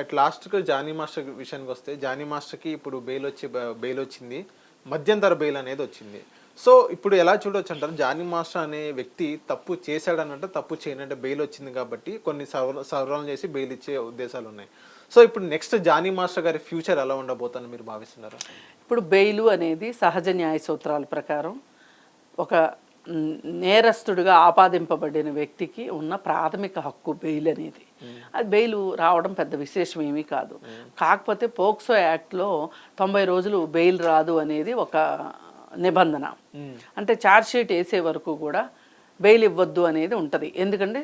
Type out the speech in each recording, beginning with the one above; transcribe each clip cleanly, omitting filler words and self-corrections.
At లాస్ట్కి Johnny master విషయానికి వస్తే జానీ మాస్టర్కి ఇప్పుడు బెయిల్ వచ్చింది, మధ్యంతర బెయిల్ అనేది వచ్చింది. సో ఇప్పుడు ఎలా చూడవచ్చు అంటారు, జానీ మాస్టర్ అనే వ్యక్తి తప్పు చేశాడనంటే తప్పు చేయనంటే బెయిల్ వచ్చింది కాబట్టి కొన్ని సవరణలు చేసి బెయిల్ ఇచ్చే ఉద్దేశాలు ఉన్నాయి. సో ఇప్పుడు నెక్స్ట్ జానీ మాస్టర్ గారి ఫ్యూచర్ ఎలా ఉండబోతుందని మీరు భావిస్తున్నారు? ఇప్పుడు బెయిలు అనేది సహజ న్యాయ సూత్రాల ప్రకారం ఒక నేరస్తుడిగా ఆపాదింపబడిన వ్యక్తికి ఉన్న ప్రాథమిక హక్కు బెయిల్ అనేది. అది బెయిల్ రావడం పెద్ద విశేషం ఏమీ కాదు. కాకపోతే పోక్సో యాక్ట్లో 90 రోజులు బెయిల్ రాదు అనేది ఒక నిబంధన. అంటే ఛార్జ్ షీట్ వేసే వరకు కూడా బెయిల్ ఇవ్వద్దు అనేది ఉంటుంది. ఎందుకంటే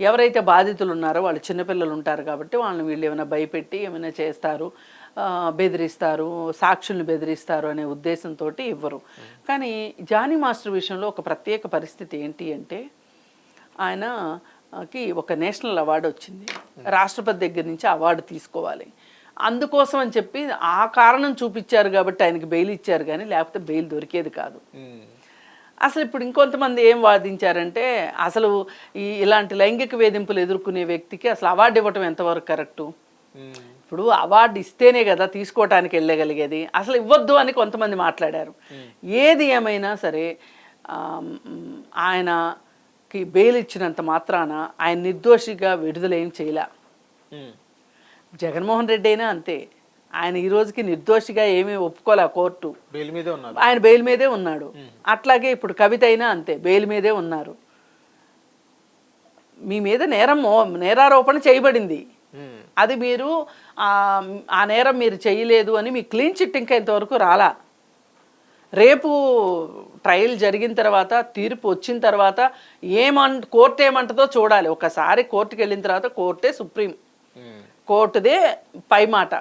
ఎవరైతే బాధితులు ఉన్నారో వాళ్ళు చిన్నపిల్లలు ఉంటారు కాబట్టి వాళ్ళని వీళ్ళు ఏమైనా భయపెట్టి ఏమైనా చేస్తారు, బెదిరిస్తారు, సాక్షుల్ని బెదిరిస్తారు అనే ఉద్దేశంతో ఇవ్వరు. కానీ జానీ మాస్టర్ విషయంలో ఒక ప్రత్యేక పరిస్థితి ఏంటి అంటే, ఆయనకి ఒక నేషనల్ అవార్డు వచ్చింది, రాష్ట్రపతి దగ్గర నుంచి అవార్డు తీసుకోవాలి. అందుకోసం అని చెప్పి ఆ కారణం చూపించారు కాబట్టి ఆయనకి బెయిల్ ఇచ్చారు, కానీ లేకపోతే బెయిల్ దొరికేది కాదు. అసలు ఇప్పుడు ఇంకొంతమంది ఏం వాదించారంటే, అసలు ఇలాంటి లైంగిక వేధింపులు ఎదుర్కొనే వ్యక్తికి అసలు అవార్డు ఇవ్వటం ఎంతవరకు కరెక్టు? ఇప్పుడు అవార్డు ఇస్తేనే కదా తీసుకోవటానికి వెళ్ళగలిగేది, అసలు ఇవ్వద్దు అని కొంతమంది మాట్లాడారు. ఏది ఏమైనా సరే ఆయనకి బెయిల్ ఇచ్చినంత మాత్రాన ఆయన నిర్దోషిగా విడుదల ఏం చేయలే. జగన్మోహన్ రెడ్డి అయినా అంతే, ఆయన ఈ రోజుకి నిర్దోషిగా ఏమీ ఒప్పుకోలే కోర్టు, ఆయన బెయిల్ మీదే ఉన్నాడు. అట్లాగే ఇప్పుడు కవిత అయినా అంతే, బెయిల్ మీదే ఉన్నారు. మీ మీద నేరారోపణ చేయబడింది, అది మీరు ఆ నేరం మీరు చేయలేదు అని మీ క్లీన్ చిట్ ఇంకా ఇంతవరకు రాలా. రేపు ట్రయల్ జరిగిన తర్వాత, తీర్పు వచ్చిన తర్వాత కోర్టు ఏమంటుందో చూడాలి. ఒకసారి కోర్టుకు వెళ్ళిన తర్వాత కోర్టే సుప్రీం, కోర్టుదే పై మాట,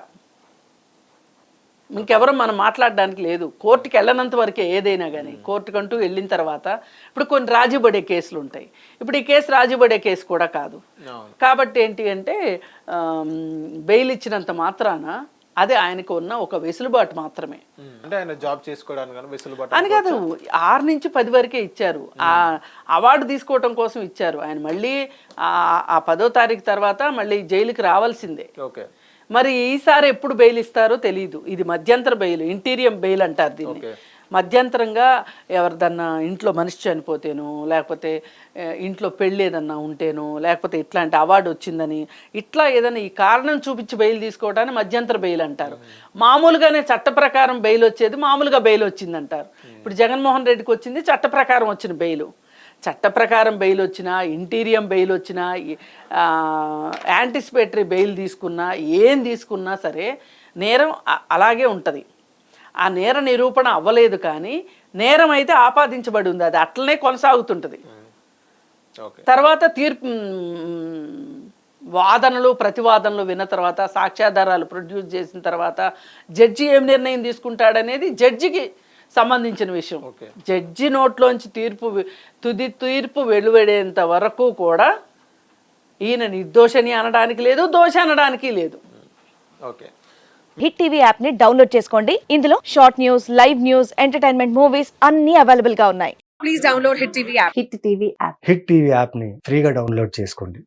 ఇంకెవరో మనం మాట్లాడడానికి లేదు. కోర్టుకి వెళ్ళనంత వరకే ఏదైనా కానీ. కోర్టుకంటూ వెళ్ళిన తర్వాత ఇప్పుడు కొన్ని రాజీపడే కేసులు ఉంటాయి. ఇప్పుడు ఈ కేసు రాజీపడే కేసు కూడా కాదు. కాబట్టి ఏంటి అంటే బెయిల్ ఇచ్చినంత మాత్రాన అదే ఆయనకు ఉన్న ఒక వెసులుబాటు మాత్రమే. అంటే ఆయన జాబ్ చేసుకోవడానికి వెసులుబాటు అని కాదు, 6 నుంచి 10 వరకే ఇచ్చారు. ఆ అవార్డు తీసుకోవటం కోసం ఇచ్చారు. ఆయన మళ్ళీ ఆ 10వ తారీఖు తర్వాత మళ్ళీ జైలుకి రావాల్సిందే. ఓకే, మరి ఈసారి ఎప్పుడు బెయిల్ ఇస్తారో తెలియదు. ఇది మధ్యంతర బెయిల్, ఇంటీరియం బెయిల్ అంటారు దీన్ని. మధ్యంతరంగా ఎవరిదన్నా ఇంట్లో మనిషి చనిపోతేనో, లేకపోతే ఇంట్లో పెళ్ళి ఏదన్నా ఉంటేనో, లేకపోతే ఇట్లాంటి అవార్డు వచ్చిందని ఇట్లా ఏదైనా ఈ కారణం చూపించి బెయిల్ తీసుకోవడానికి మధ్యంతర బెయిల్ అంటారు. మామూలుగానే చట్ట ప్రకారం బెయిల్ వచ్చేది మామూలుగా బెయిల్ వచ్చిందంటారు. ఇప్పుడు జగన్మోహన్ రెడ్డికి వచ్చింది చట్ట ప్రకారం వచ్చిన బెయిల్. చట్ట ప్రకారం బెయిల్ వచ్చినా, ఇంటీరియం బెయిల్ వచ్చినా, యాంటిసిపేటరీ బెయిల్ తీసుకున్నా, ఏం తీసుకున్నా సరే నేరం అలాగే ఉంటుంది. ఆ నేర నిరూపణ అవ్వలేదు, కానీ నేరం అయితే ఆపాదించబడి ఉంది, అది అట్లనే కొనసాగుతుంటుంది. తర్వాత తీర్పు వాదనలు ప్రతివాదనలు విన్న తర్వాత, సాక్ష్యాధారాలు ప్రొడ్యూస్ చేసిన తర్వాత జడ్జి ఏం నిర్ణయం తీసుకుంటాడనేది జడ్జికి సంబంధించిన విషయం. జడ్జి నోట్లోంచి తుది తీర్పు వెలువడేంత వరకు కూడా ఈయన నిర్దోషని అనడానికి లేదు, దోష అనడానికి లేదు. హిట్ టీవీ యాప్ ని డౌన్లోడ్ చేసుకోండి. ఇందులో short news, live news, entertainment movies అన్ని అవైలబుల్ గా ఉన్నాయి. Please download hit TV app. Hit TV app ని ఫ్రీగా డౌన్లోడ్ చేసుకోండి.